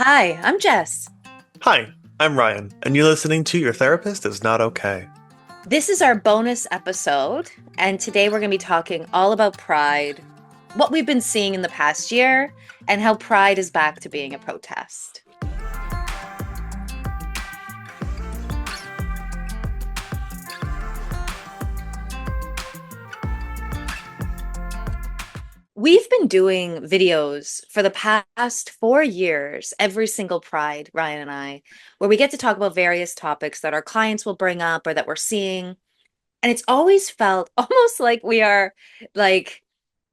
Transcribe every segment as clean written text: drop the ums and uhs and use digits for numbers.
Hi, I'm Jess. Hi, I'm Ryan, and you're listening to Your Therapist is Not Okay. This is our bonus episode, and today we're going to be talking all about pride, what we've been seeing in the past year, and how pride is back to being a protest. We've been doing videos for the past 4 years, every single Pride, Ryan and I, where we get to talk about various topics that our clients will bring up or that we're seeing. And it's always felt almost like we are like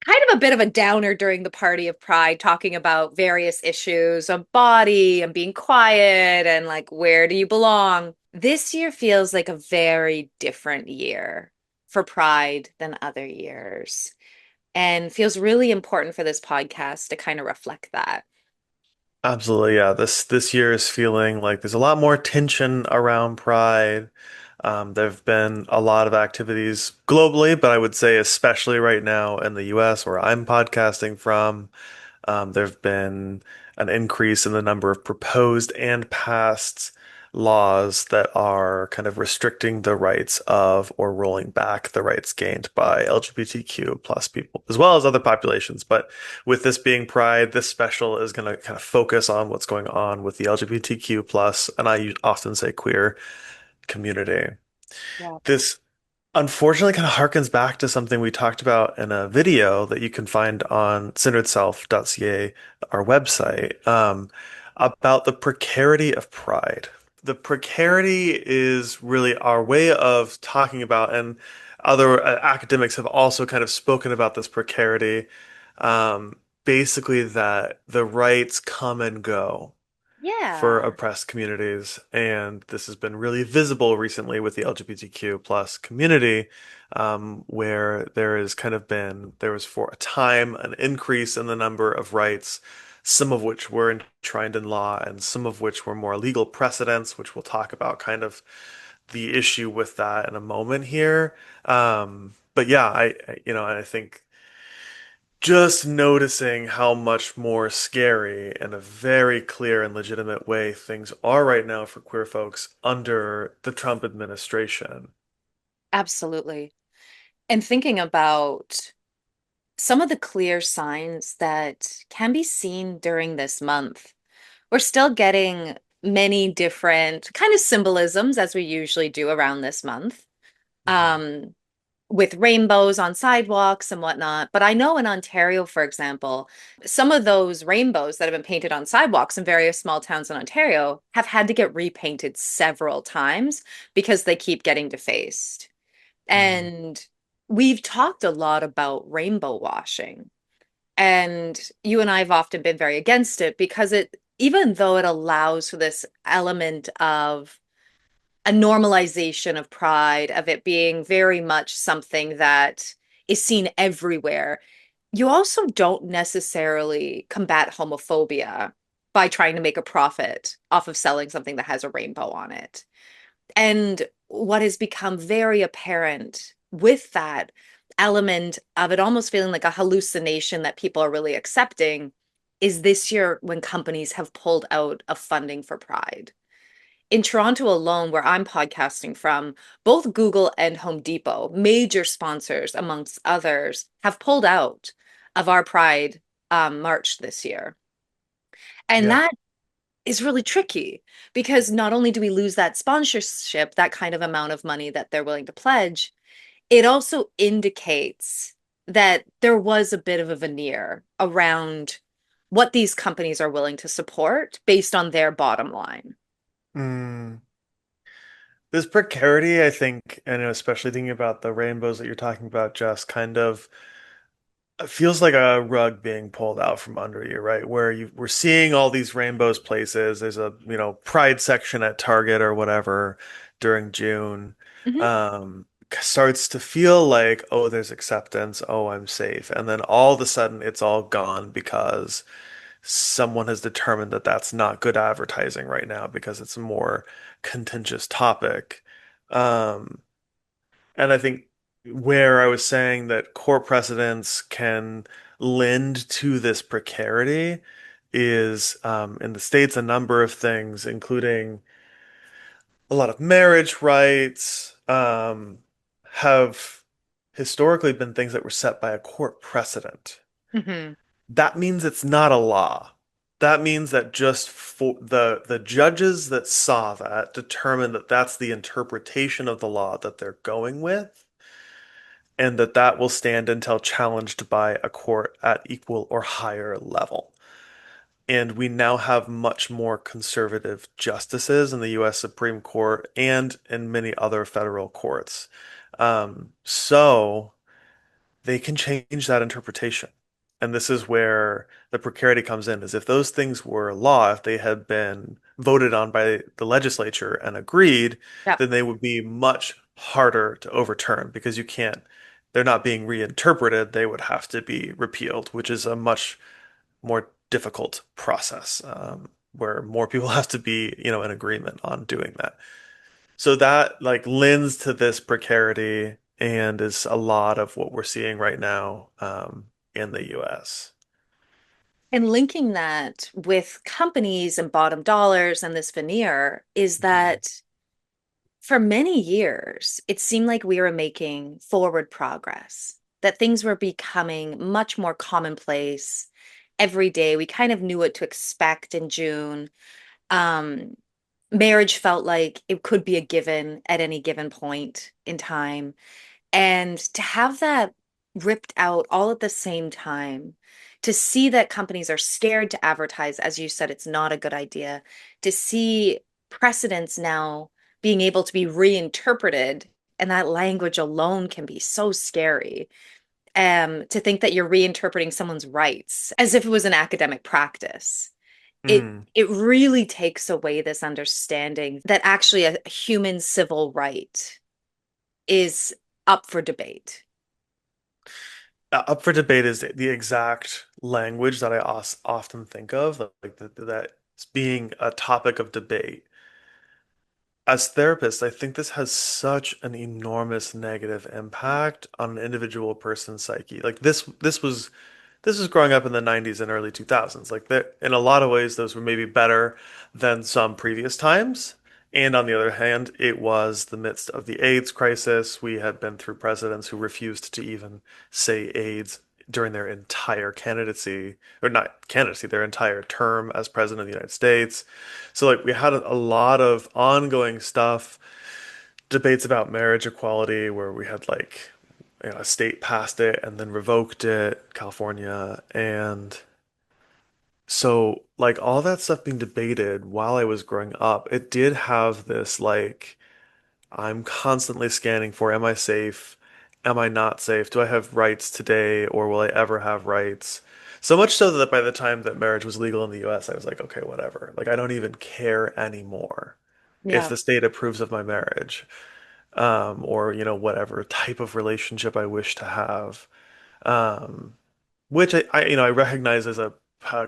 kind of a bit of a downer during the party of pride, talking about various issues of body and being quiet and like, where do you belong? This year feels like a very different year for pride than other years and feels really important for this podcast to kind of reflect that. Absolutely, yeah. This year is feeling like there's a lot more tension around Pride. There have been a lot of activities globally, but I would say especially right now in the US, where I'm podcasting from, there have been an increase in the number of proposed and passed laws that are kind of restricting the rights of or rolling back the rights gained by LGBTQ plus people, as well as other populations. But with this being Pride, this special is going to kind of focus on what's going on with the LGBTQ plus, and I often say queer community. Yeah. This unfortunately kind of harkens back to something we talked about in a video that you can find on centeredself.ca, our website, about the precarity of pride. The precarity is really our way of talking about, and other academics have also kind of spoken about this precarity, basically that the rights come and go for Yeah, oppressed communities. And this has been really visible recently with the LGBTQ plus community, where there was for a time an increase in the number of rights, some of which were enshrined in law and some of which were more legal precedents, which we'll talk about kind of the issue with that in a moment here. But yeah, and I think just noticing how much more scary in a very clear and legitimate way things are right now for queer folks under the Trump administration. absolutely. And thinking about some of the clear signs that can be seen during this month. We're still getting many different kind of symbolisms as we usually do around this month, Mhm. um, with rainbows on sidewalks and whatnot. But I know in Ontario, for example, some of those rainbows that have been painted on sidewalks in various small towns in Ontario have had to get repainted several times because they keep getting defaced. Mhm. And we've talked a lot about rainbow washing. And you and I have often been very against it because even though it allows for this element of a normalization of pride, of it being very much something that is seen everywhere, you also don't necessarily combat homophobia by trying to make a profit off of selling something that has a rainbow on it. And what has become very apparent with that element of it almost feeling like a hallucination that people are really accepting is this year when companies have pulled out of funding for Pride. In Toronto alone, where I'm podcasting from, both Google and Home Depot, major sponsors amongst others, have pulled out of our Pride March this year. And Yeah. that is really tricky because not only do we lose that sponsorship, that kind of amount of money that they're willing to pledge, it also indicates that there was a bit of a veneer around what these companies are willing to support based on their bottom line. Mm. This precarity, I think, and especially thinking about the rainbows that you're talking about, just kind of it feels like a rug being pulled out from under you, right? Where we're seeing all these rainbows places. There's a, pride section at Target or whatever during June. Mhm. Starts to feel like, oh, there's acceptance. Oh, I'm safe. And then all of a sudden it's all gone because someone has determined that that's not good advertising right now because it's a more contentious topic. Um, and I think where I was saying that court precedents can lend to this precarity is in the States a number of things, including a lot of marriage rights, have historically been things that were set by a court precedent. Hmm. That means it's not a law. That means that just for the judges that saw that determined that that's the interpretation of the law that they're going with, and that that will stand until challenged by a court at equal or higher level. And we now have much more conservative justices in the US Supreme Court and in many other federal courts. So they can change that interpretation. And this is where the precarity comes in, is if those things were law, if they had been voted on by the legislature and agreed, Yep. then they would be much harder to overturn because you can't, they're not being reinterpreted, they would have to be repealed, which is a much more difficult process, where more people have to be, in agreement on doing that. So that like lends to this precarity and is a lot of what we're seeing right now, in the US. And linking that with companies and bottom dollars and this veneer is Mhm. that for many years, it seemed like we were making forward progress, that things were becoming much more commonplace every day. We kind of knew what to expect in June. Um, Marriage felt like it could be a given at any given point in time. And to have that ripped out all at the same time, to see that companies are scared to advertise, as you said, it's not a good idea, to see precedents now being able to be reinterpreted, and that language alone can be so scary. To think that you're reinterpreting someone's rights as if it was an academic practice. It Mm. it really takes away this understanding that actually a human civil right is up for debate. Up for debate is the exact language that I often think of, like that it's being a topic of debate. As therapists, I think this has such an enormous negative impact on an individual person's psyche. Like this was growing up in the 90s and early 2000s. Like that, in a lot of ways, those were maybe better than some previous times. And on the other hand, it was the midst of the AIDS crisis. We had been through presidents who refused to even say AIDS during their entire candidacy, or not candidacy, their entire term as president of the United States. So like we had a lot of ongoing stuff, debates about marriage equality, where we had like a state passed it and then revoked it, California. And so, like, all that stuff being debated while I was growing up, it did have this, like, I'm constantly scanning for, am I safe? Am I not safe? Do I have rights today, or will I ever have rights? So much so that by the time that marriage was legal in the US, I was like, okay, whatever. Like, I don't even care anymore if Yeah. the state approves of my marriage, or, whatever type of relationship I wish to have. Um, which I recognize as a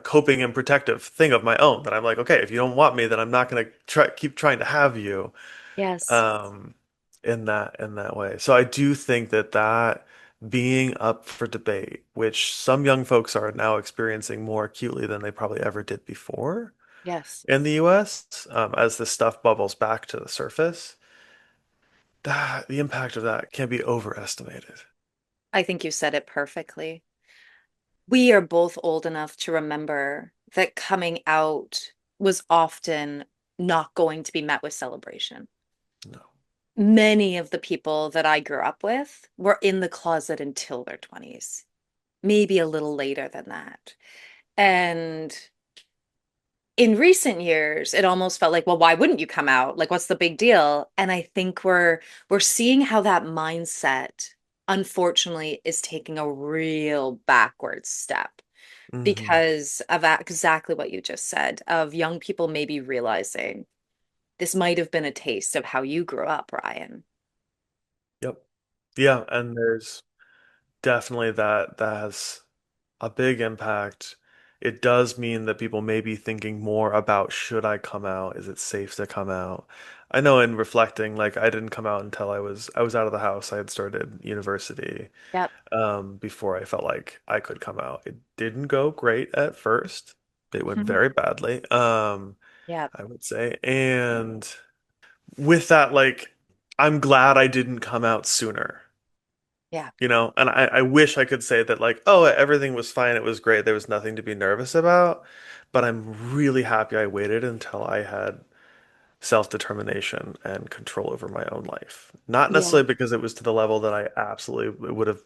coping and protective thing of my own, that I'm like, okay, if you don't want me, then I'm not going to keep trying to have you, Yes. um, in that way. So I do think that being up for debate, which some young folks are now experiencing more acutely than they probably ever did before Yes. in the US, as this stuff bubbles back to the surface, that the impact of that can't be overestimated. I think you said it perfectly. We are both old enough to remember that coming out was often not going to be met with celebration. No. Many of the people that I grew up with were in the closet until their 20s, maybe a little later than that. And in recent years, it almost felt like, well, why wouldn't you come out? Like, what's the big deal? And I think we're seeing how that mindset, unfortunately, is taking a real backwards step Hmm. because of exactly what you just said, of young people maybe realizing this might have been a taste of how you grew up, Ryan. Yep. Yeah, and there's definitely that has a big impact. It does mean that people may be thinking more about, should I come out? Is it safe to come out? I know in reflecting, like I didn't come out until I was out of the house. I had started university, Yep. before I felt like I could come out. It didn't go great at first. It went Mhm. very badly, Yeah, I would say. And with that, like, I'm glad I didn't come out sooner. yeah. And I wish I could say that, like, oh, everything was fine, it was great, there was nothing to be nervous about. But I'm really happy I waited until I had self-determination and control over my own life. Not Yeah. necessarily because it was to the level that I absolutely would have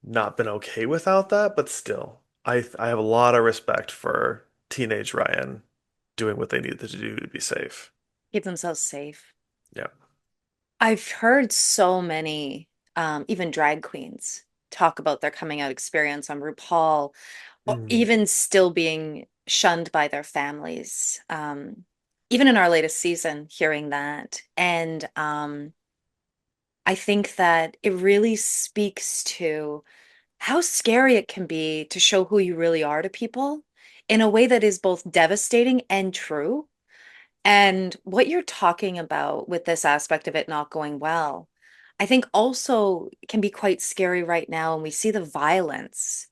not been okay without that, but still, I have a lot of respect for teenage Ryan doing what they needed to do to be safe. Keep themselves safe. Yeah. I've heard so many, even drag queens, talk about their coming out experience on RuPaul, Mhm. even still being shunned by their families. Even in our latest season, hearing that. And I think that it really speaks to how scary it can be to show who you really are to people in a way that is both devastating and true. And what you're talking about with this aspect of it not going well, I think also can be quite scary right now. And we see the violence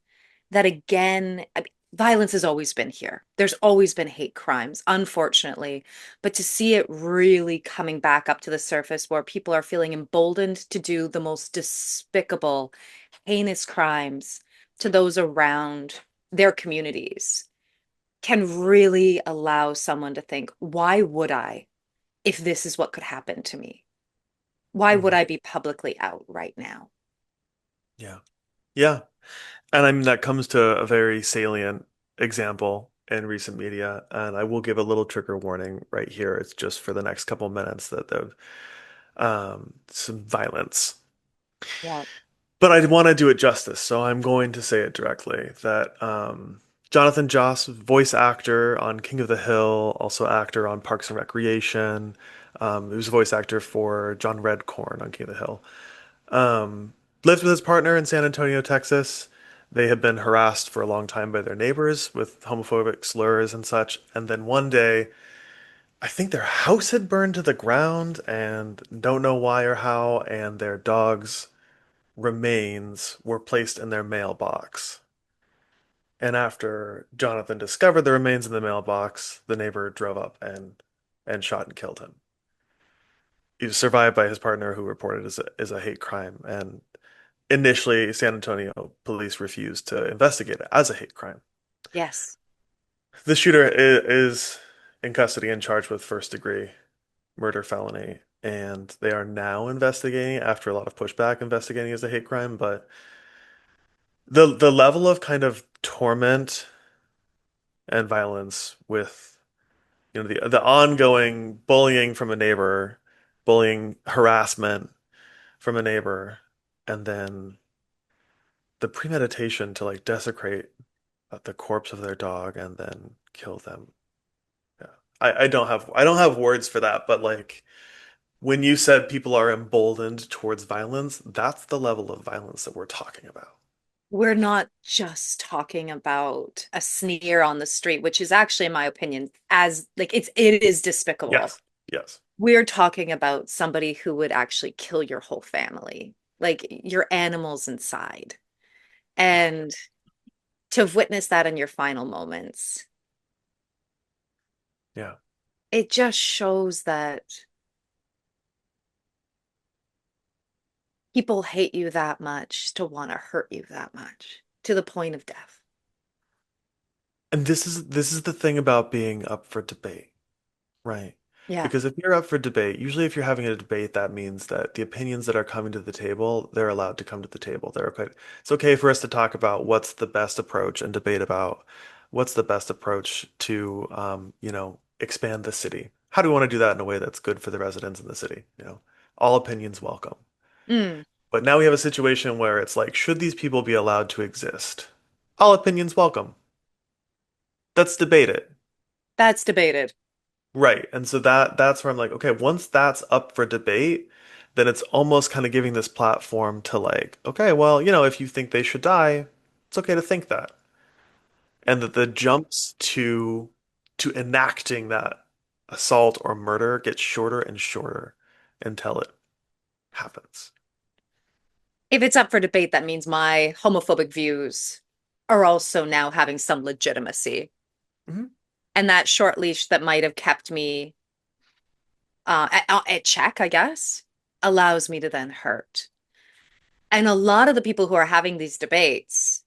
that again, violence has always been here. There's always been hate crimes, unfortunately. But to see it really coming back up to the surface where people are feeling emboldened to do the most despicable, heinous crimes to those around their communities can really allow someone to think, why would I if this is what could happen to me? Why would Mhm. I be publicly out right now? Yeah. Yeah. And I mean, that comes to a very salient example in recent media. And I will give a little trigger warning right here. It's just for the next couple minutes that there's some violence. Yeah. But I want to do it justice, so I'm going to say it directly that Jonathan Joss, voice actor on King of the Hill, also actor on Parks and Recreation, he was a voice actor for John Redcorn on King of the Hill, um, lived with his partner in San Antonio, Texas. They had been harassed for a long time by their neighbors with homophobic slurs and such. And then one day, I think their house had burned to the ground and don't know why or how, and their dog's remains were placed in their mailbox. And after Jonathan discovered the remains in the mailbox, the neighbor drove up and shot and killed him. He was survived by his partner, who reported as a hate crime. And initially, San Antonio police refused to investigate it as a hate crime. Yes. The shooter is in custody and charged with first degree murder felony, and they are now investigating after a lot of pushback, investigating as a hate crime. But the level of kind of torment and violence with the ongoing bullying from a neighbor, bullying harassment from a neighbor, and then the premeditation to like desecrate the corpse of their dog and then kill them. Yeah. I don't have words for that, but like when you said people are emboldened towards violence, that's the level of violence that we're talking about. We're not just talking about a sneer on the street, which is actually, in my opinion, as like it is despicable. Yes. Yes. We're talking about somebody who would actually kill your whole family, like your animals inside. And to have witnessed that in your final moments, Yeah. it just shows that people hate you that much to want to hurt you that much to the point of death. And this is the thing about being up for debate. Right. Yeah. Because if you're up for debate, usually if you're having a debate, that means that the opinions that are coming to the table, they're allowed to come to the table. It's okay for us to talk about what's the best approach and debate about what's the best approach to, expand the city. How do we want to do that in a way that's good for the residents in the city? All opinions welcome. Mm, But now we have a situation where it's like, should these people be allowed to exist? All opinions welcome. Let's debate it. that's debated. Right. And so that's where I'm like, okay, once that's up for debate, then it's almost kind of giving this platform to like, okay, well, if you think they should die, it's okay to think that. And that the jumps to enacting that assault or murder gets shorter and shorter until it happens. If it's up for debate, that means my homophobic views are also now having some legitimacy. Mhm. And that short leash that might have kept me at check, I guess, allows me to then hurt. And a lot of the people who are having these debates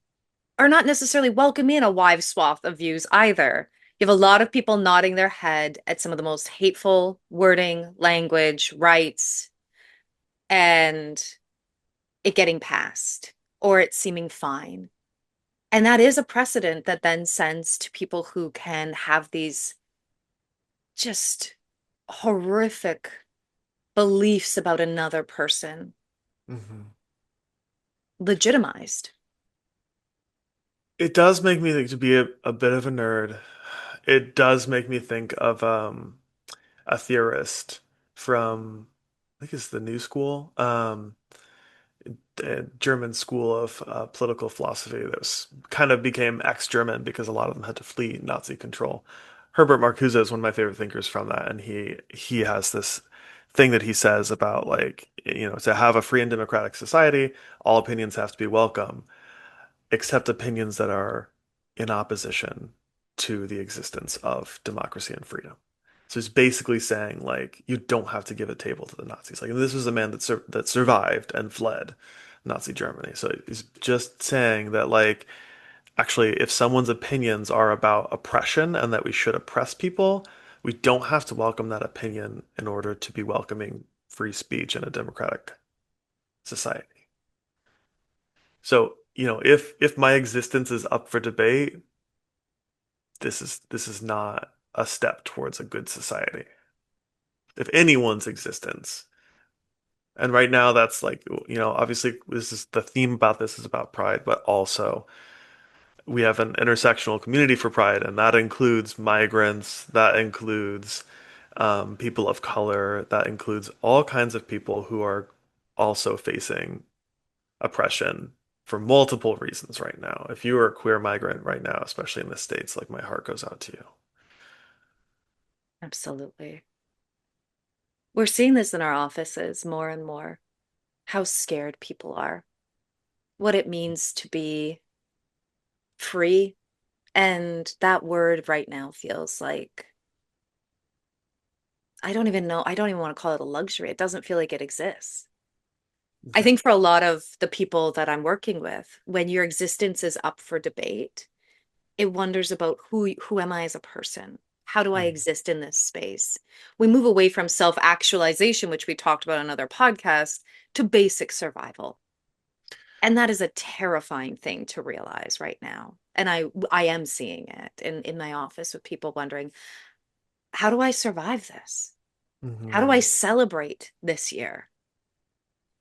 are not necessarily welcoming a wide swath of views either. You have a lot of people nodding their head at some of the most hateful wording, language, rights, and it getting passed or it seeming fine. And that is a precedent that then sends to people who can have these just horrific beliefs about another person Mhm. legitimized. It does make me think to be a bit of a nerd. It does make me think of a theorist from, I think it's the New School, the German school of political philosophy that was kind of became ex-German because a lot of them had to flee Nazi control. Herbert Marcuse is one of my favorite thinkers from that, and he has this thing that he says about like, to have a free and democratic society, all opinions have to be welcome, except opinions that are in opposition to the existence of democracy and freedom. So he's basically saying like you don't have to give a table to the Nazis. Like this was a man that survived and fled Nazi Germany. So he's just saying that like actually if someone's opinions are about oppression and that we should oppress people, we don't have to welcome that opinion in order to be welcoming free speech in a democratic society. So, if my existence is up for debate, this is not a step towards a good society. If anyone's existence. And right now that's like, obviously this is the theme about this is about pride, but also we have an intersectional community for pride, and that includes migrants, that includes people of color, that includes all kinds of people who are also facing oppression for multiple reasons right now. If you are a queer migrant right now, especially in the States, like my heart goes out to you. Absolutely. We're seeing this in our offices more and more, how scared people are, what it means to be free. And that word right now feels like, I don't even know, I don't even want to call it a luxury. It doesn't feel like it exists. I Yeah. think for a lot of the people that I'm working with, when your existence is up for debate, it wonders about who am I as a person? How do I Mhm. exist in this space? We move away from self-actualization, which we talked about on another podcast, to basic survival. And that is a terrifying thing to realize right now. And I am seeing it in my office with people wondering, how do I survive this? How do I Mhm. celebrate this year?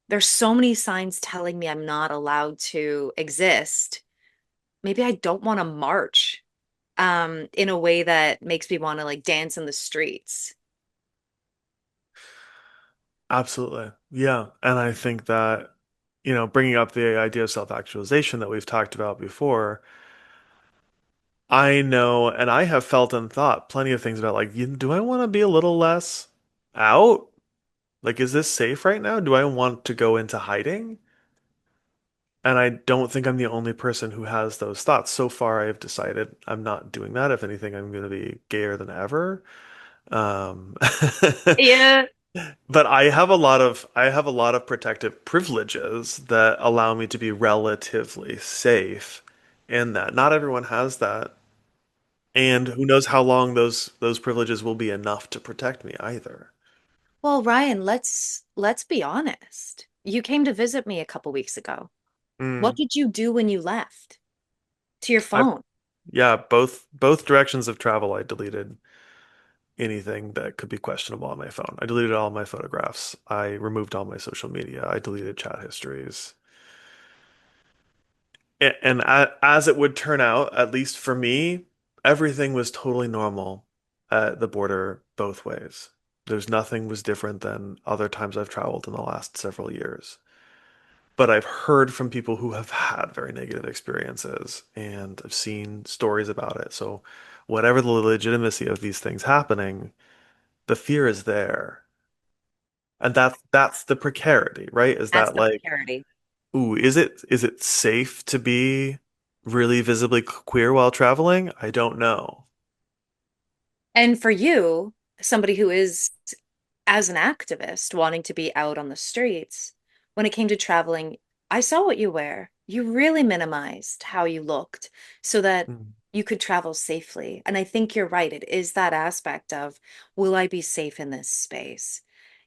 There's so many signs telling me I'm not allowed to exist. Maybe I don't want to march in a way that makes me want to like dance in the streets. Absolutely. Yeah. And I think that, bringing up the idea of self-actualization that we've talked about before, I know, and I have felt and thought plenty of things about like, do I want to be a little less out? Like, is this safe right now? Do I want to go into hiding? And I don't think I'm the only person who has those thoughts. So far, I have decided I'm not doing that. If anything, I'm going to be gayer than ever. Um, Yeah. but I have a lot of protective privileges that allow me to be relatively safe in that. Not everyone has that. And who knows how long those privileges will be enough to protect me either. Well, Ryan, let's be honest. You came to visit me a couple weeks ago. What Mm. did you do when you left? To your I phone? Yeah, both directions of travel I deleted anything that could be questionable on my phone. I deleted all my photographs. I removed all my social media. I deleted chat histories. And as it would turn out, at least for me, everything was totally normal at the border both ways. There's nothing was different than other times I've traveled in the last several years. But I've heard from people who have had very negative experiences and I've seen stories about it. So whatever the legitimacy of these things happening, the fear is there. And that's the precarity, right? Is That's that the like, precarity. ooh, is it safe to be really visibly queer while traveling? I don't know. And for you, somebody who is, as an activist, wanting to be out on the streets, when it came to traveling, I saw what you wear. You really minimized how you looked so that Mm. you could travel safely. And I think you're right. It is that aspect of, will I be safe in this space?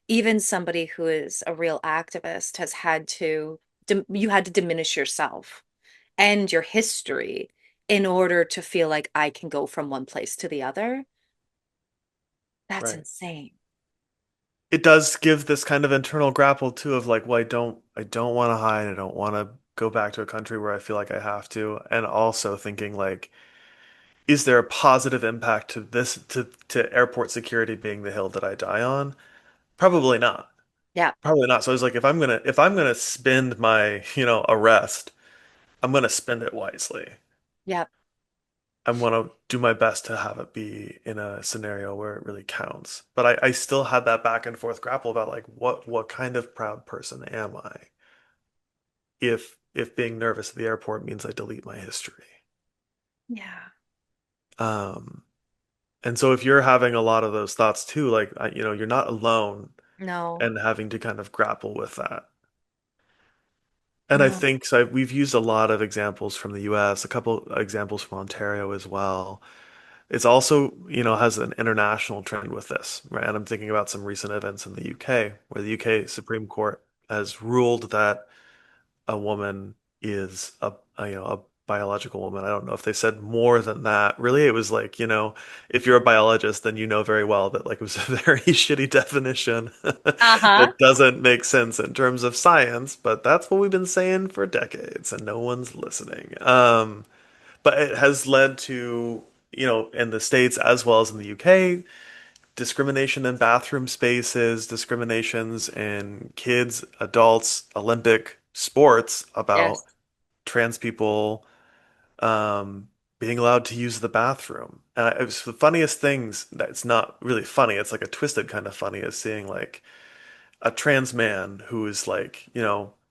Even somebody who is a real activist has had to, you had to diminish yourself and your history in order to feel like I can go from one place to the other. That's Right. insane. It does give this kind of internal grapple too of like, well, I don't want to hide. I don't want to go back to a country where I feel like I have to. And also thinking like, is there a positive impact to to airport security being the hill that I die on? Probably not. Yeah. Probably not. So I was like, if I'm gonna spend my, arrest, I'm gonna spend it wisely. Yeah. I want to do my best to have it be in a scenario where it really counts. But I still had that back and forth grapple about like what kind of proud person am I if being nervous at the airport means I delete my history. Yeah. Um, and so if you're having a lot of those thoughts too, like you're not alone No. and having to kind of grapple with that. And I No. think so we've used a lot of examples from the US, a couple examples from Ontario as well. It's also, has an international trend with this, right? And I'm thinking about some recent events in the UK, where the UK Supreme Court has ruled that a woman is a biological woman. I don't know if they said more than that. Really, it was like, if you're a biologist, then you know very well that like it was a very shitty definition Uh-huh. that doesn't make sense in terms of science, but that's what we've been saying for decades, and no one's listening. But it has led to, in the States as well as in the UK, discrimination in bathroom spaces, discriminations in kids, adults, Olympic sports about Yes. trans people um, being allowed to use the bathroom. And it was the funniest things that's not really funny. It's like a twisted kind of funny is seeing like a trans man who is like,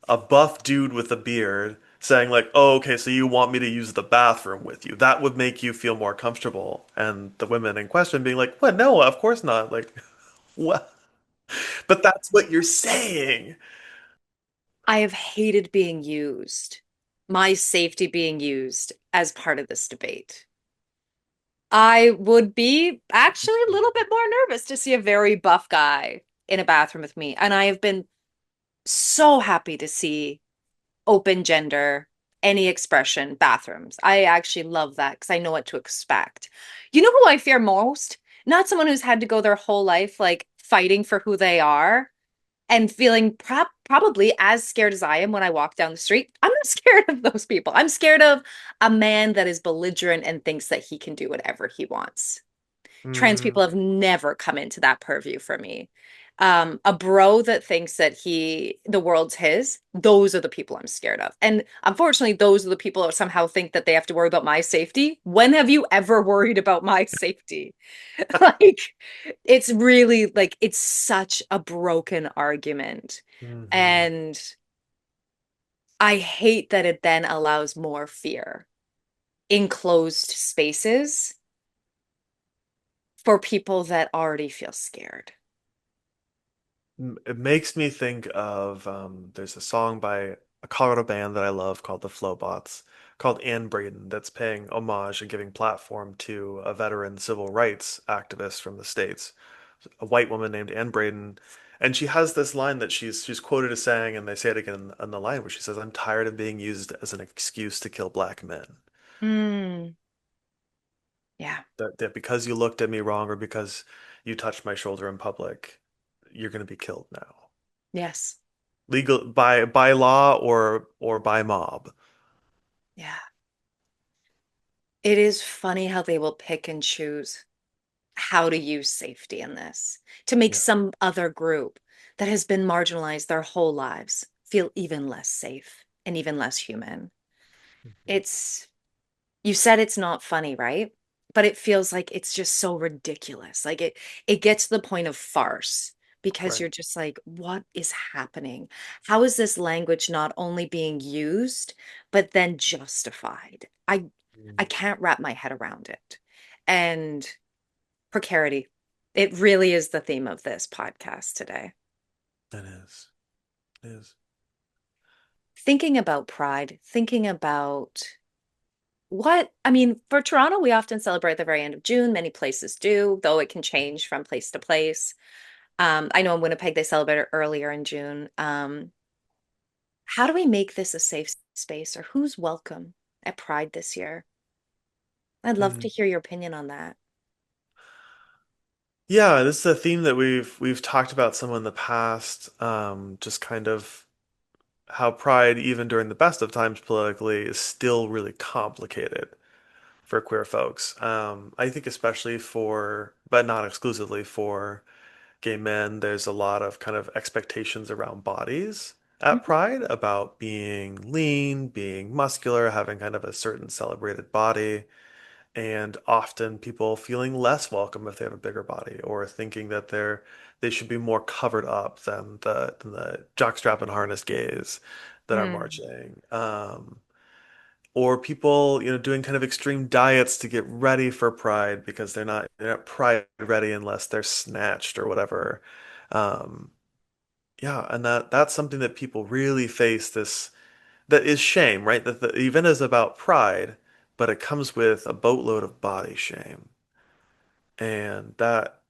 a buff dude with a beard saying like, "Oh, okay, so you want me to use the bathroom with you. That would make you feel more comfortable." And the women in question being like, "What? No, of course not." Like, what? But that's what you're saying. I have hated being used, my safety being used as part of this debate. I would be actually a little bit more nervous to see a very buff guy in a bathroom with me. And I have been so happy to see open gender, any expression bathrooms. I actually love that because I know what to expect. You know who I fear most? Not someone who's had to go their whole life like fighting for who they are and feeling probably as scared as I am when I walk down the street. I'm not scared of those people. I'm scared of a man that is belligerent and thinks that he can do whatever he wants. Trans Hmm. people have never come into that purview for me. A bro that thinks that the world's his, those are the people I'm scared of. And unfortunately, those are the people that somehow think that they have to worry about my safety. When have you ever worried about my safety? Like, it's really like, it's such a broken argument. Hmm. And I hate that it then allows more fear in closed spaces for people that already feel scared. It makes me think of there's a song by a Colorado band that I love called the Flowbots, called Anne Braden, that's paying homage and giving platform to a veteran civil rights activist from the States, a white woman named Anne Braden. And she has this line that she's quoted as saying, and they say it again in the line where she says, "I'm tired of being used as an excuse to kill black men. Mm, yeah. That because you looked at me wrong or because you touched my shoulder in public, you're going to be killed now." Yes. Legal by law or by mob. Yeah. It is funny how they will pick and choose how to use safety in this to make Yeah. some other group that has been marginalized their whole lives feel even less safe and even less human. It's, you said it's not funny, right? But it feels like it's just so ridiculous. Like it gets to the point of farce because Right. you're just like, what is happening? How is this language not only being used, but then justified? I Mm. can't wrap my head around it. And precarity. It really is the theme of this podcast today. It is. It is. Thinking about pride, thinking about what, I mean, for Toronto, we often celebrate the very end of June. Many places do, though it can change from place to place. I know in Winnipeg, they celebrate it earlier in June. How do we make this a safe space, or who's welcome at Pride this year? I'd love to Mm. hear your opinion on that. Yeah, this is a theme that we've talked about some in the past. Just kind of how pride, even during the best of times politically, is still really complicated for queer folks. I think especially for, but not exclusively for gay men, there's a lot of kind of expectations around bodies at Mhm. Pride about being lean, being muscular, having kind of a certain celebrated body, and often people feeling less welcome if they have a bigger body or thinking that they should be more covered up than the jockstrap and harness gays that are Mm, marching. Or people, doing kind of extreme diets to get ready for Pride because they're not Pride ready unless they're snatched or whatever. Um, yeah, and that's something that people really face this that is shame, right? That the event is about pride, but it comes with a boatload of body shame. And that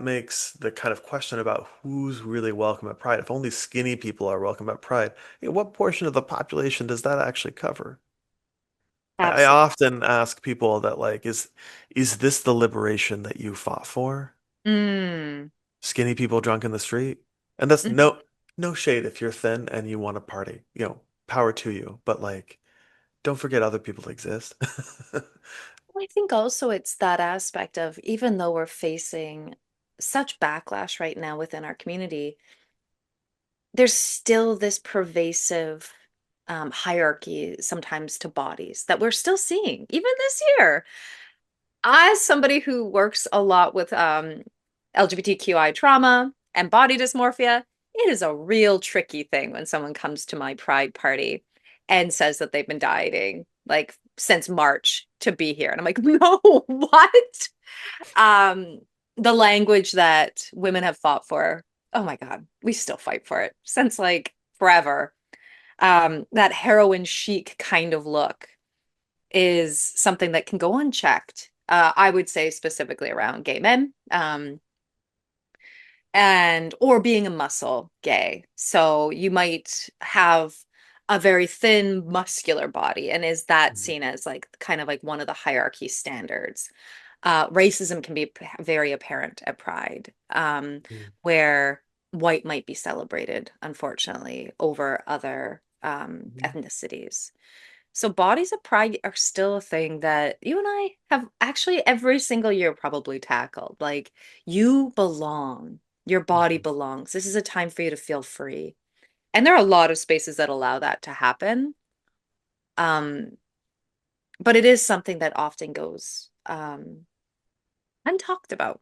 makes the kind of question about who's really welcome at Pride. If only skinny people are welcome at Pride, what portion of the population does that actually cover? I absolutely. often ask people that like, is this the liberation that you fought for? Mm, Skinny people drunk in the street? And that's mhm. no shade if you're thin and you want to party. Power to you. But like, don't forget other people exist. I think also it's that aspect of, even though we're facing such backlash right now within our community, there's still this pervasive hierarchy sometimes to bodies that we're still seeing, even this year. As somebody who works a lot with LGBTQI trauma and body dysmorphia, it is a real tricky thing when someone comes to my pride party and says that they've been dieting like since March to be here. And I'm like, no, what? Um, the language that women have fought for, oh my God, we still fight for it since like forever. That heroin chic kind of look is something that can go unchecked. I would say specifically around gay men, and or being a muscle gay. So you might have a very thin, muscular body, and is that Mhm. seen as like kind of like one of the hierarchy standards? Racism can be very apparent at Pride, Mhm. where white might be celebrated, unfortunately, over other Mhm. ethnicities. So bodies of pride are still a thing that you and I have actually every single year probably tackled. Like, you belong. Your body Mhm. belongs. This is a time for you to feel free. And there are a lot of spaces that allow that to happen. Um, but it is something that often goes untalked about.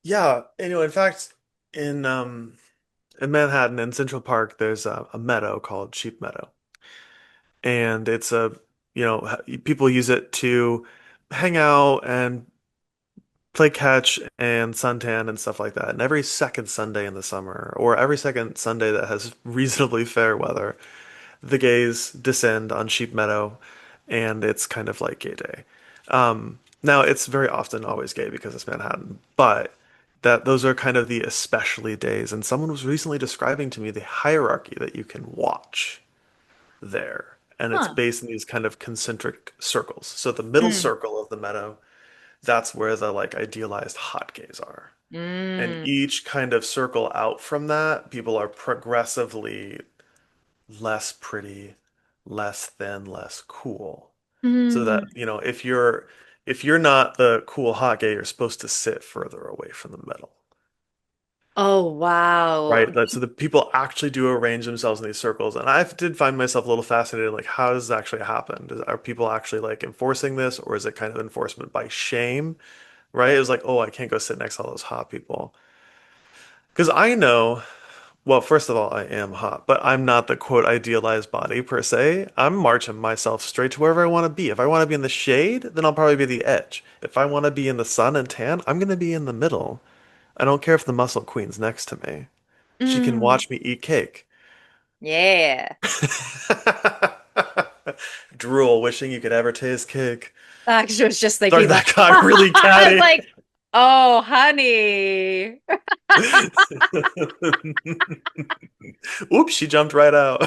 Yeah, in fact, in in Manhattan in Central Park, there's a meadow called Sheep Meadow, and it's people use it to hang out and play catch and suntan and stuff like that. And every second Sunday in the summer, or every second Sunday that has reasonably fair weather, the gays descend on Sheep Meadow, and it's kind of like gay day. Now it's very often always gay because it's Manhattan, but that those are kind of the especially days. And someone was recently describing to me the hierarchy that you can watch there, and it's Huh. based in these kind of concentric circles. So the middle Mm. circle of the meadow, that's where the like idealized hot gays are. And Mm. each kind of circle out from that, people are progressively less pretty, less thin, less cool. So that, Mm. if you're not the cool hot gay, you're supposed to sit further away from the middle. Oh, wow. Right? So the people actually do arrange themselves in these circles. And I did find myself a little fascinated, like, how does this actually happen? Are people actually like enforcing this, or is it kind of enforcement by shame? Right? It's like, oh, I can't go sit next to all those hot people. Because I know, well, first of all, I am hot, but I'm not the quote idealized body per se. I'm marching myself straight to wherever I want to be. If I want to be in the shade, then I'll probably be the edge. If I want to be in the sun and tan, I'm going to be in the middle. I don't care if the muscle queen's next to me. She can Mm, watch me eat cake. yeah. Drool, wishing you could ever taste cake. Actually, I was just thinking Sorry, that. that got really I was catty. like, oh, honey. Oops, she jumped right out.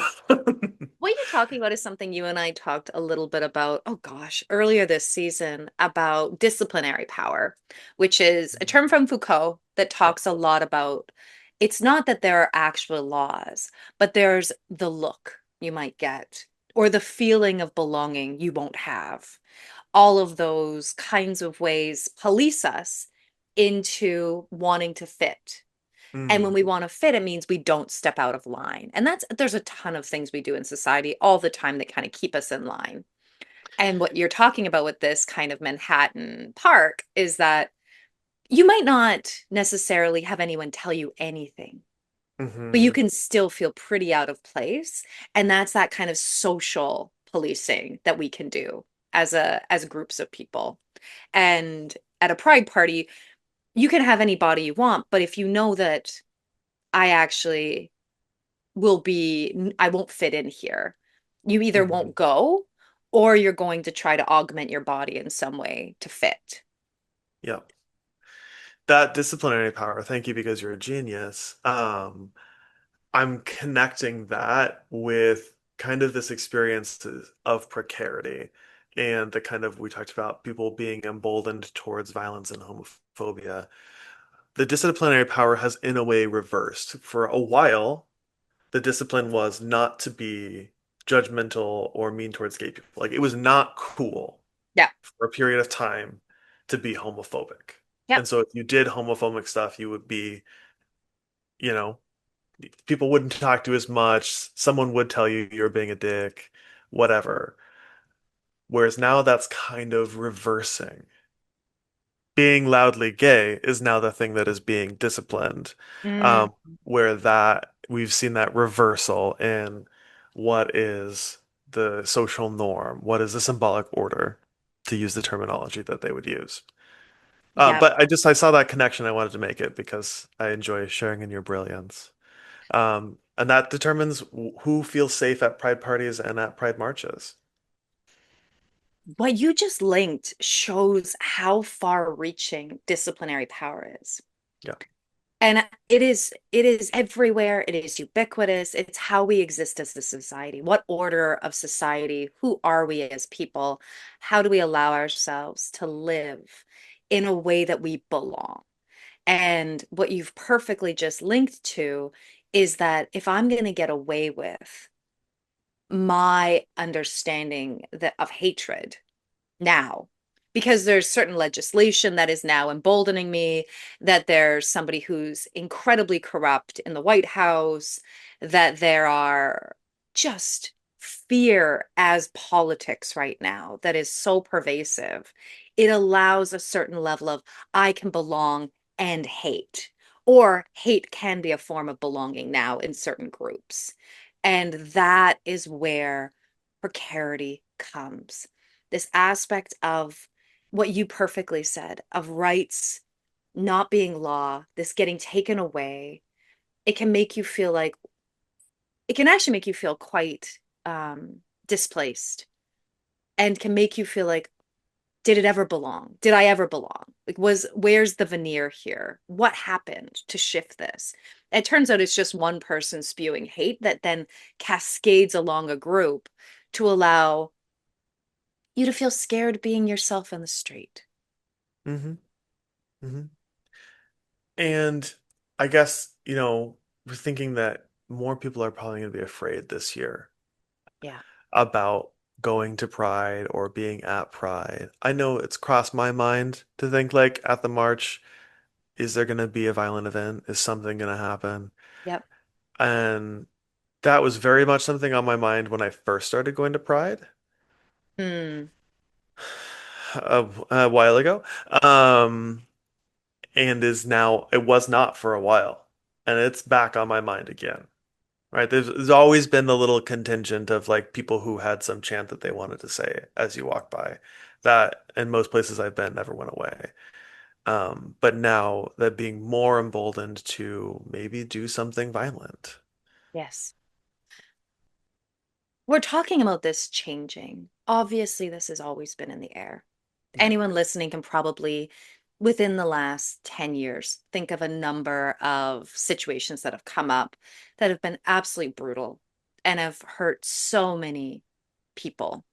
What you're talking about is something you and I talked a little bit about, oh gosh, earlier this season about disciplinary power, which is a term from Foucault that Yeah. talks a lot about it's not that there are actual laws, but there's the look you might get or the feeling of belonging you won't have. All of those kinds of ways police us into wanting to fit. And when Mm, we want to fit, it means we don't step out of line. And there's a ton of things we do in society all the time that kind of keep us in line. And what you're talking about with this kind of Manhattan Park is that you might not necessarily have anyone tell you anything, but you hmm can still feel pretty out of place. And that's that kind of social policing that we can do as groups of people. And at a pride party, you can have any body you want, but if you know that I actually I won't fit in here. You either hmm won't go or you're going to try to augment your body in some way to fit. Yeah. That disciplinary power, thank you because you're a genius. I'm connecting that with kind of this experience of precarity and the kind of we talked about people being emboldened towards violence and homophobia. The disciplinary power has in a way reversed. For a while, the discipline was not to be judgmental or mean towards gay people. Like it was not cool Yeah. for a period of time to be homophobic. Yep. And so if you did homophobic stuff, you would be, you know, people wouldn't talk to you as much. Someone would tell you you're being a dick, whatever. Whereas now that's kind of reversing. Being loudly gay is now the thing that is being disciplined. Mm, Um, where that we've seen that reversal in what is the social norm, what is the symbolic order, to use the terminology that they would use. yep. But I saw that connection. I wanted to make it because I enjoy sharing in your brilliance. And that determines who feels safe at pride parties and at pride marches. What you just linked shows how far reaching disciplinary power is. Yeah. And it is everywhere. It is ubiquitous. It's how we exist as a society. What order of society? Who are we as people? How do we allow ourselves to live in a way that we belong? And what you've perfectly just linked to is that if I'm going to get away with my understanding that of hatred now, because there's certain legislation that is now emboldening me, that there's somebody who's incredibly corrupt in the White House, that there are just fear as politics right now that is so pervasive. It allows a certain level of I can belong and hate, or hate can be a form of belonging now in certain groups. And that is where precarity comes, this aspect of what you perfectly said of rights not being law, this getting taken away. It can make you feel like it can actually make you feel quite displaced and can make you feel like, did it ever belong? Did I ever belong? Like, where's the veneer here? What happened to shift this? It turns out it's just one person spewing hate that then cascades along a group to allow you to feel scared being yourself in the street. hmm hmm And I guess, we're thinking that more people are probably going to be afraid this year Yeah. about going to Pride or being at Pride. I know it's crossed my mind to think like at the march, is there going to be a violent event? Is something going to happen? Yep. And that was very much something on my mind when I first started going to Pride Hmm. a while ago. Um, and is now, it was not for a while. and it's back on my mind again. Right? There's always been the little contingent of like people who had some chant that they wanted to say as you walk by. That in most places I've been never went away. But now that being more emboldened to maybe do something violent. Yes. We're talking about this changing. Obviously, this has always been in the air. Yeah. Anyone listening can probably, within the last 10 years, think of a number of situations that have come up that have been absolutely brutal and have hurt so many people.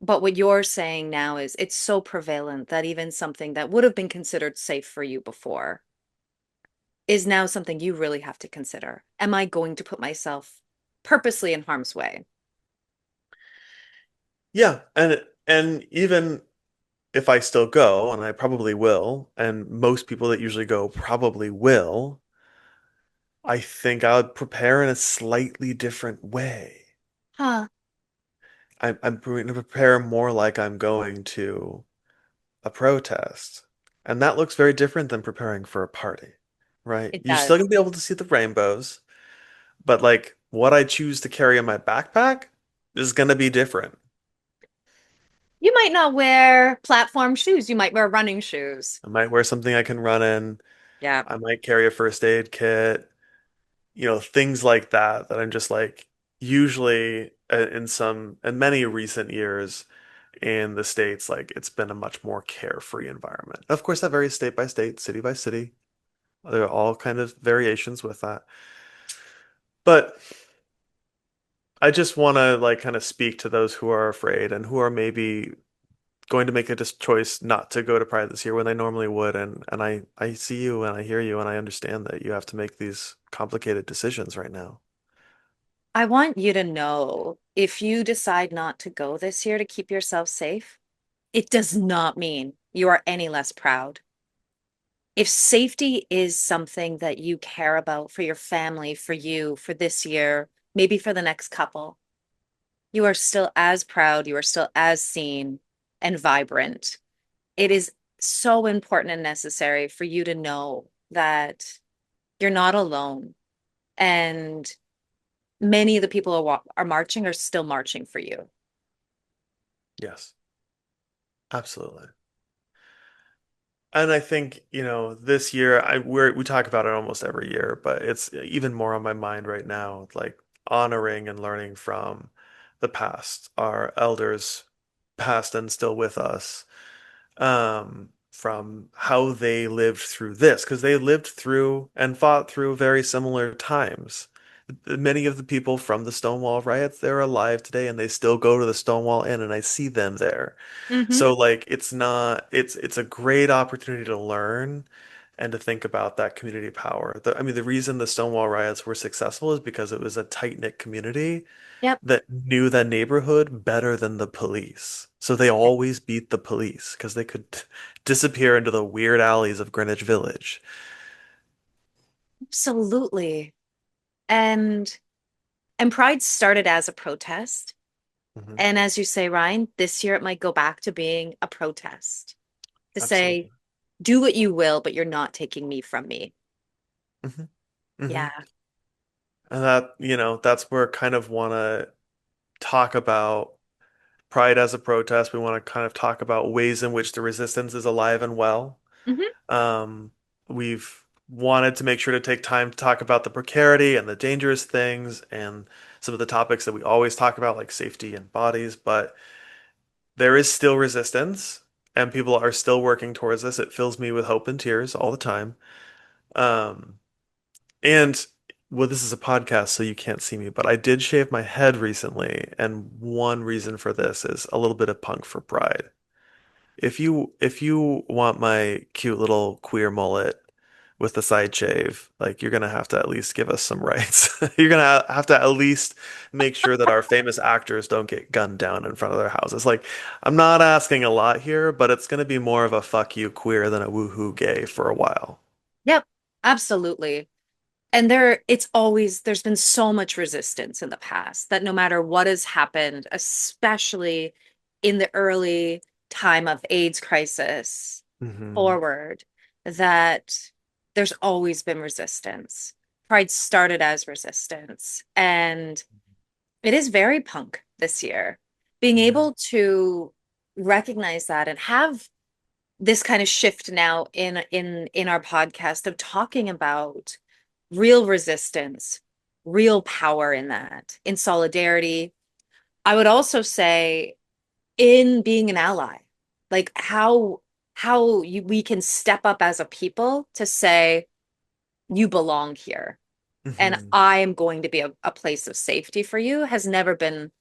But what you're saying now is it's so prevalent that even something that would have been considered safe for you before is now something you really have to consider. Am I going to put myself purposely in harm's way? Yeah, and even if I still go, and I probably will, and most people that usually go probably will, I think I would prepare in a slightly different way. Huh, I'm going to prepare more like I'm going to a protest. And that looks very different than preparing for a party, right? it You're still does. gonna be able to see the rainbows, but like what I choose to carry in my backpack is gonna be different. You might not wear platform shoes. You might wear running shoes. I might wear something I can run in. Yeah. I might carry a first aid kit, things like that that I'm just like usually in many recent years in the States, like it's been a much more carefree environment. Of course, that varies state by state, city by city. There are all kind of variations with that. But I just want to like kind of speak to those who are afraid and who are maybe going to make a choice not to go to Pride this year when they normally would. And I see you and I hear you and I understand that you have to make these complicated decisions right now. I want you to know if you decide not to go this year to keep yourself safe, it does not mean you are any less proud. If safety is something that you care about for your family, for you, for this year, maybe for the next couple, you are still as proud, you are still as seen and vibrant. It is so important and necessary for you to know that you're not alone. And many of the people who are marching are still marching for you. Yes, absolutely. And I think, this year we talk about it almost every year, but it's even more on my mind right now, like honoring and learning from the past, our elders past and still with us, from how they lived through this, because they lived through and fought through very similar times. Many of the people from the Stonewall riots, they're alive today and they still go to the Stonewall Inn and I see them there. Hmm. So like it's not it's a great opportunity to learn and to think about that community power. I mean, the reason the Stonewall riots were successful is because it was a tight-knit community Yep. that knew that neighborhood better than the police. So they always beat the police because they could disappear into the weird alleys of Greenwich Village. Absolutely. And Pride started as a protest. Hmm. And as you say, Ryan, this year it might go back to being a protest to say, Absolutely. do what you will, but you're not taking me from me. Hmm. Hmm. Yeah. And that's where I kind of want to talk about Pride as a protest. We want to kind of talk about ways in which the resistance is alive and well. Hmm. Um, we've wanted to make sure to take time to talk about the precarity and the dangerous things and some of the topics that we always talk about, like safety and bodies, but there is still resistance and people are still working towards this. It fills me with hope and tears all the time. Um, and well, this is a podcast, so you can't see me, but I did shave my head recently, and one reason for this is a little bit of punk for pride. If you want my cute little queer mullet with the side shave, like you're gonna have to at least give us some rights. You're gonna have to at least make sure that our famous actors don't get gunned down in front of their houses. Like, I'm not asking a lot here, but it's gonna be more of a fuck you queer than a woohoo gay for a while. Yep. Absolutely. And there's been so much resistance in the past that no matter what has happened, especially in the early time of AIDS crisis Hmm. forward, that there's always been resistance. Pride started as resistance, and it is very punk this year. Being Yeah. able to recognize that and have this kind of shift now in our podcast of talking about real resistance, real power in that, in solidarity. I would also say in being an ally, like we can step up as a people to say you belong here and Hmm. I am going to be a place of safety for you has never been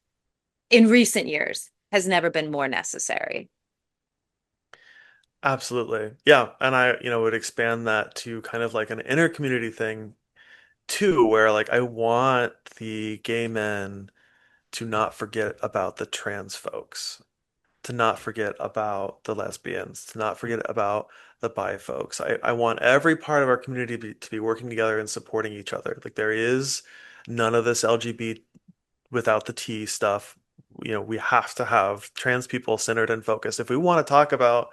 in recent years has never been more necessary. Absolutely. Yeah. And I, would expand that to kind of like an inner community thing too, where like I want the gay men to not forget about the trans folks, to not forget about the lesbians, to not forget about the bi folks. I want every part of our community to be working together and supporting each other. Like there is none of this LGBT without the T stuff. We have to have trans people centered and focused. If we want to talk about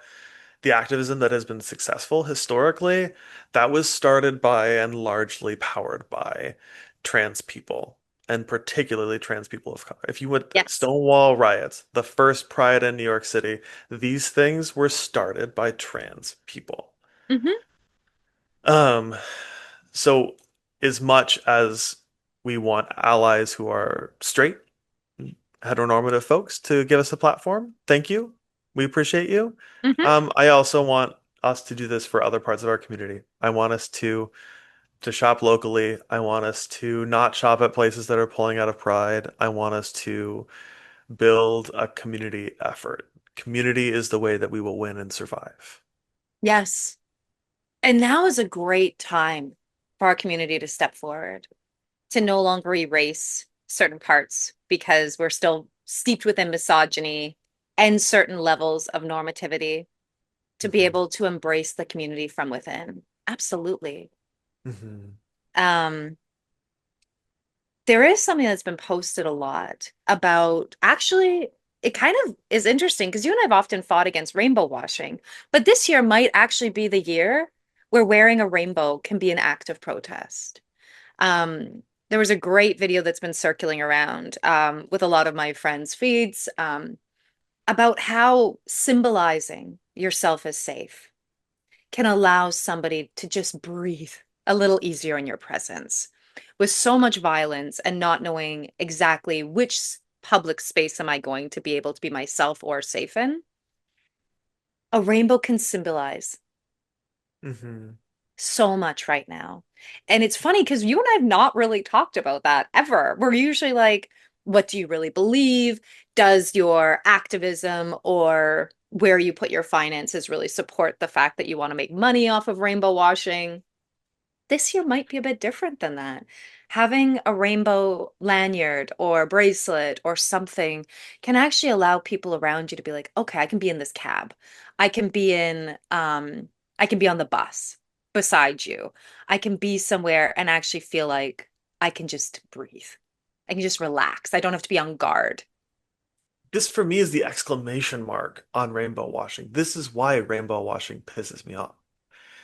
the activism that has been successful historically, that was started by and largely powered by trans people, and particularly trans people of color. If you would Yes. Stonewall riots, the first Pride in New York City, these things were started by trans people. Hmm. Um, so as much as we want allies who are straight, heteronormative folks to give us a platform. Thank you. We appreciate you. Hmm. I also want us to do this for other parts of our community. I want us to shop locally. I want us to not shop at places that are pulling out of Pride. I want us to build a community effort. Community is the way that we will win and survive. Yes. And now is a great time for our community to step forward, to no longer erase certain parts because we're still steeped within misogyny and certain levels of normativity, to be Hmm. able to embrace the community from within. Absolutely. Hmm. Um, there is something that's been posted a lot about actually, it kind of is interesting because you and I have often fought against rainbow washing, but this year might actually be the year where wearing a rainbow can be an act of protest. There was a great video that's been circulating around with a lot of my friends' feeds about how symbolizing yourself as safe can allow somebody to just breathe a little easier in your presence. With so much violence and not knowing exactly which public space am I going to be able to be myself or safe in, a rainbow can symbolize Hmm. so much right now. And it's funny because you and I have not really talked about that ever. We're usually like, what do you really believe? Does your activism or where you put your finances really support the fact that you want to make money off of rainbow washing? This year might be a bit different than that. Having a rainbow lanyard or bracelet or something can actually allow people around you to be like, okay, I can be in this cab. I can be I can be on the bus beside you. I can be somewhere and actually feel like I can just breathe. I can just relax. I don't have to be on guard. This for me is the exclamation mark on rainbow washing. This is why rainbow washing pisses me off.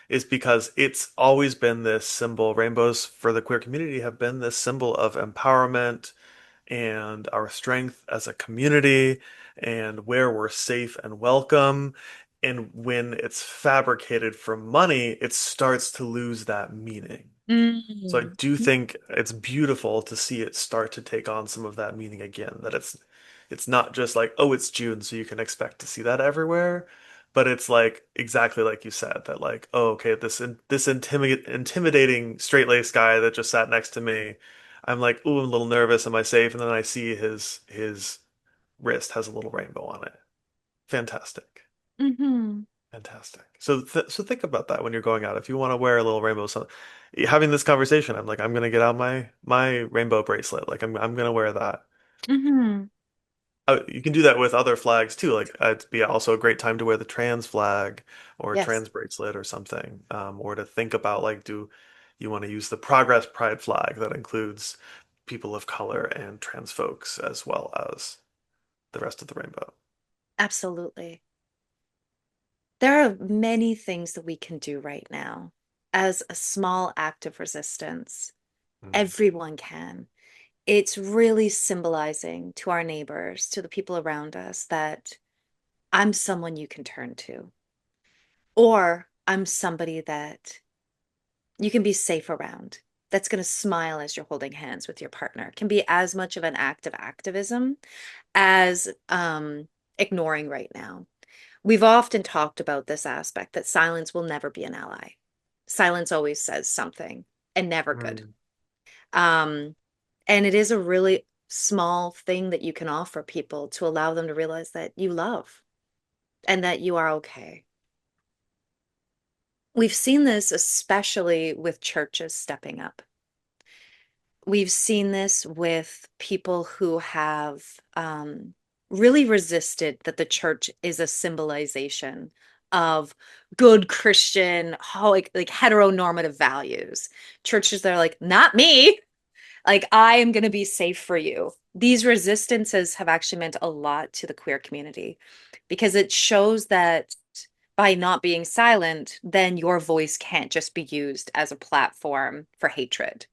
Is because it's always been this symbol. Rainbows for the queer community have been this symbol of empowerment and our strength as a community and where we're safe and welcome. And when it's fabricated for money, it starts to lose that meaning. So I Mm. do think it's beautiful to see it start to take on some of that meaning again, that it's not just like, oh, it's June, so you can expect to see that everywhere, but it's like exactly like you said, that like, oh, okay, this intimidating straight-laced guy that just sat next to me, I'm like, ooh, I'm a little nervous, am I safe? And then I see his wrist has a little rainbow on it. Fantastic. Hmm. Fantastic. So think about that when you're going out. If you want to wear a little rainbow, having this conversation, I'm like, I'm gonna get out my rainbow bracelet. Like I'm gonna wear that. Hmm. You can do that with other flags too. Like it'd be also a great time to wear the trans flag or a Yes, trans bracelet or something, or to think about like, do you want to use the Progress Pride flag that includes people of color and trans folks as well as the rest of the rainbow? absolutely. There are many things that we can do right now as a small act of resistance. Mm. Everyone can. It's really symbolizing to our neighbors, to the people around us, that I'm someone you can turn to, or I'm somebody that you can be safe around, that's going to smile as you're holding hands with your partner. It can be as much of an act of activism as ignoring right now. We've often talked about this aspect that silence will never be an ally. Silence always says something and never good. Mm. Um, and it is a really small thing that you can offer people to allow them to realize that you love and that you are okay. We've seen this especially with churches stepping up. We've seen this with people who have really resisted that the church is a symbolization of good Christian, like heteronormative values. Churches that are like, not me. Like, I am going to be safe for you. These resistances have actually meant a lot to the queer community because it shows that by not being silent, then your voice can't just be used as a platform for hatred.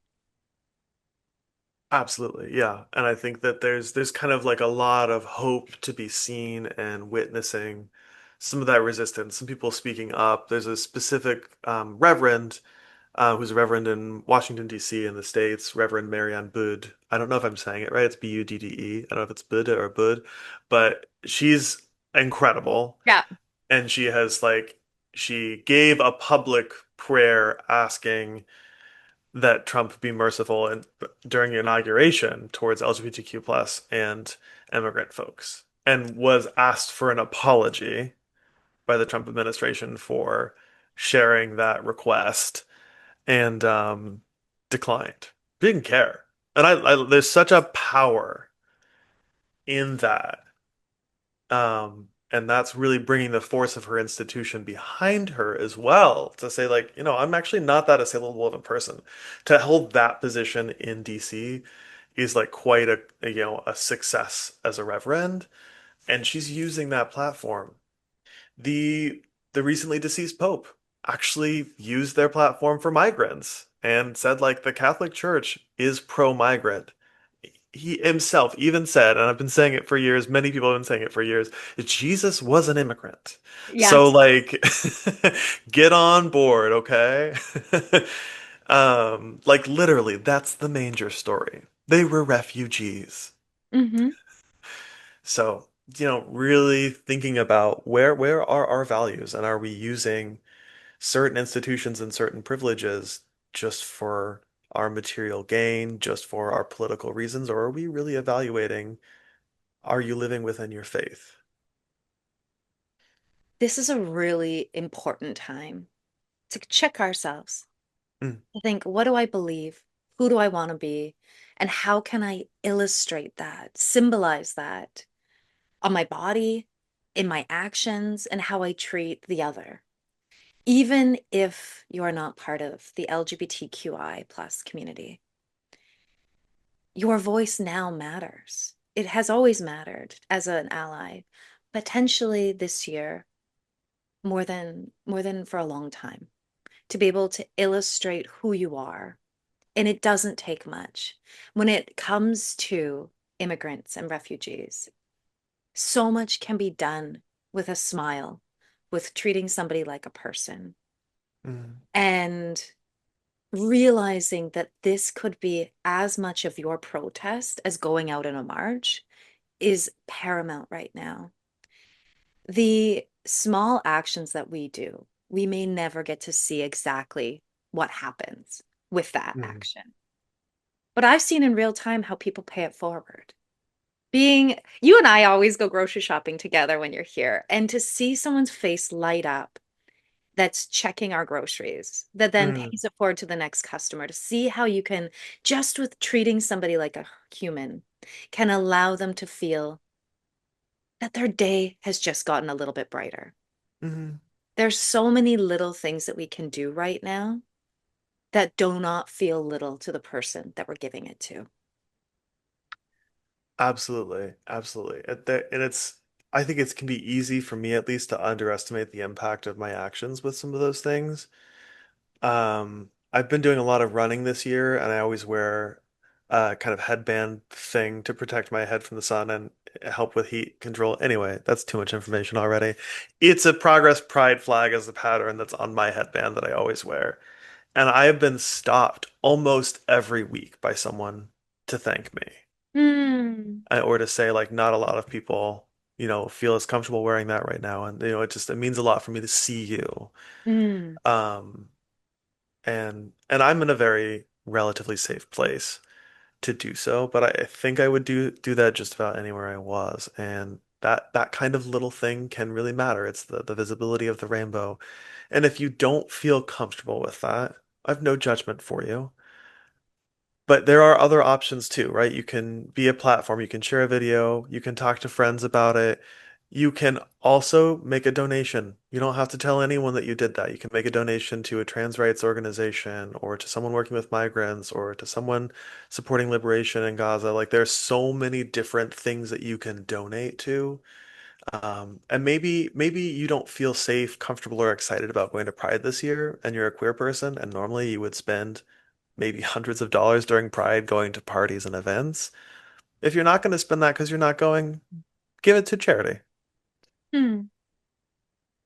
Absolutely, yeah. And I think that there's kind of like a lot of hope to be seen and witnessing some of that resistance, some people speaking up. There's a specific reverend who's a reverend in Washington, D.C. in the States, Reverend Marianne Budd. I don't know if I'm saying it right. It's Budde. I don't know if it's Buddha or Bud, but she's incredible. Yeah. And she gave a public prayer asking that Trump be merciful and during the inauguration towards LGBTQ plus and immigrant folks, and was asked for an apology by the Trump administration for sharing that request and declined. Didn't care. And there's such a power in that. And that's really bringing the force of her institution behind her as well to say, like, I'm actually not that assailable of a person. To hold that position in DC is like quite a success as a reverend, and she's using that platform. The the recently deceased Pope actually used their platform for migrants and said like the Catholic Church is pro-migrant. He himself even said, and I've been saying it for years, many people have been saying it for years, that Jesus was an immigrant. So Yes. like get on board, okay? Like literally, that's the manger story. They were refugees. Hmm. So, really thinking about where are our values and are we using certain institutions and certain privileges just for our material gain, just for our political reasons, or are we really evaluating, are you living within your faith? This is a really important time to check ourselves, Mm, to think, what do I believe? Who do I want to be? And how can I illustrate that, symbolize that on my body, in my actions, and how I treat the other? Even if you are not part of the LGBTQI plus community, your voice now matters. It has always mattered as an ally, potentially this year more than for a long time, to be able to illustrate who you are. And it doesn't take much. When it comes to immigrants and refugees, so much can be done with a smile, with treating somebody like a person, mm, and realizing that this could be as much of your protest as going out in a march is paramount right now. The small actions that we do, we may never get to see exactly what happens with that mm, action. But I've seen in real time how people pay it forward. Being you and I always go grocery shopping together when you're here, and to see someone's face light up that's checking our groceries, that then mm, pays it forward to the next customer, to see how you can, just with treating somebody like a human, can allow them to feel that their day has just gotten a little bit brighter. mm. There's so many little things that we can do right now that do not feel little to the person that we're giving it to. Absolutely, absolutely. And I think it can be easy for me at least to underestimate the impact of my actions with some of those things. I've been doing a lot of running this year, and I always wear a kind of headband thing to protect my head from the sun and help with heat control. Anyway, that's too much information already. It's a Progress Pride flag as the pattern that's on my headband that I always wear. And I have been stopped almost every week by someone to thank me Hmm. or to say like not a lot of people, feel as comfortable wearing that right now. And it means a lot for me to see you. Hmm. Um, and I'm in a very relatively safe place to do so, but I think I would do that just about anywhere I was. And that kind of little thing can really matter. It's the visibility of the rainbow. And if you don't feel comfortable with that, I've no judgment for you. But there are other options too, right? You can be a platform, you can share a video, you can talk to friends about it. You can also make a donation. You don't have to tell anyone that you did that. You can make a donation to a trans rights organization or to someone working with migrants or to someone supporting liberation in Gaza. Like there's so many different things that you can donate to. And maybe you don't feel safe, comfortable, or excited about going to Pride this year, and you're a queer person, and normally you would spend maybe hundreds of dollars during Pride going to parties and events. If you're not going to spend that because you're not going, give it to charity. Hmm.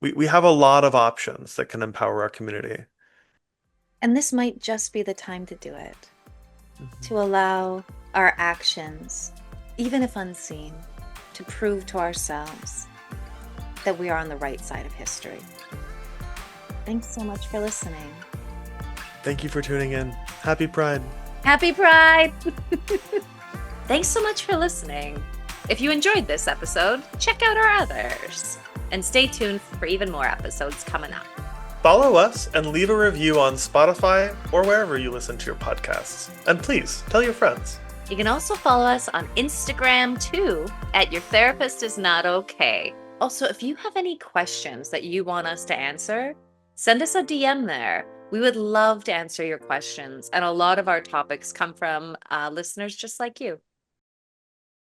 We have a lot of options that can empower our community. And this might just be the time to do it, Mhm. to allow our actions, even if unseen, to prove to ourselves that we are on the right side of history. Thanks so much for listening. Thank you for tuning in. Happy Pride. Happy Pride! Thanks so much for listening. If you enjoyed this episode, check out our others. And stay tuned for even more episodes coming up. Follow us and leave a review on Spotify or wherever you listen to your podcasts. And please tell your friends. You can also follow us on Instagram too at Your Therapist Is Not Okay. Also, if you have any questions that you want us to answer, send us a DM there. We would love to answer your questions. And a lot of our topics come from listeners just like you.